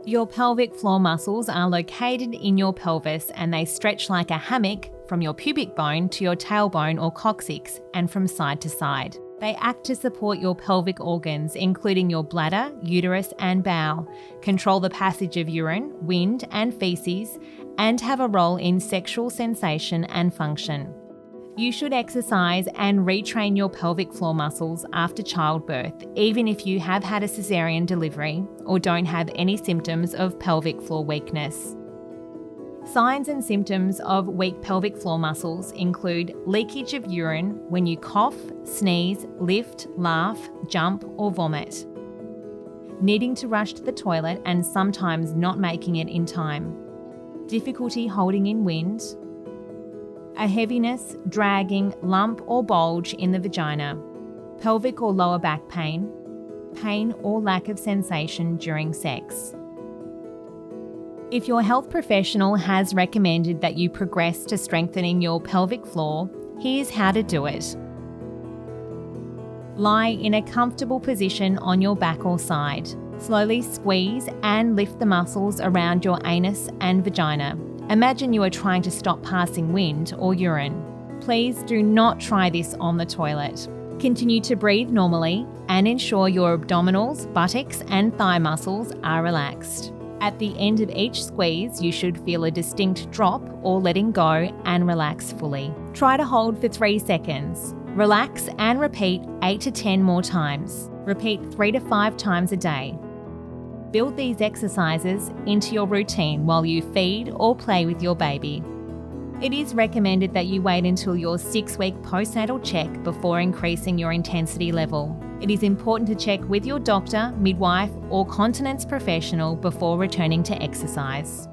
Your pelvic floor muscles are located in your pelvis and they stretch like a hammock from your pubic bone to your tailbone or coccyx and from side to side. They act to support your pelvic organs, including your bladder, uterus, and bowel, control the passage of urine, wind, and feces, and have a role in sexual sensation and function. You should exercise and retrain your pelvic floor muscles after childbirth, even if you have had a cesarean delivery or don't have any symptoms of pelvic floor weakness. Signs and symptoms of weak pelvic floor muscles include leakage of urine when you cough, sneeze, lift, laugh, jump, or vomit. Needing to rush to the toilet and sometimes not making it in time. Difficulty holding in wind. A heaviness, dragging, lump or bulge in the vagina. Pelvic or lower back pain. Pain or lack of sensation during sex. If your health professional has recommended that you progress to strengthening your pelvic floor, here's how to do it. Lie in a comfortable position on your back or side. Slowly squeeze and lift the muscles around your anus and vagina. Imagine you are trying to stop passing wind or urine. Please do not try this on the toilet. Continue to breathe normally and ensure your abdominals, buttocks, and thigh muscles are relaxed. At the end of each squeeze, you should feel a distinct drop or letting go and relax fully. Try to hold for 3 seconds. Relax and repeat 8 to 10 more times. Repeat 3 to 5 times a day. Build these exercises into your routine while you feed or play with your baby. It is recommended that you wait until your 6-week postnatal check before increasing your intensity level. It is important to check with your doctor, midwife, or continence professional before returning to exercise.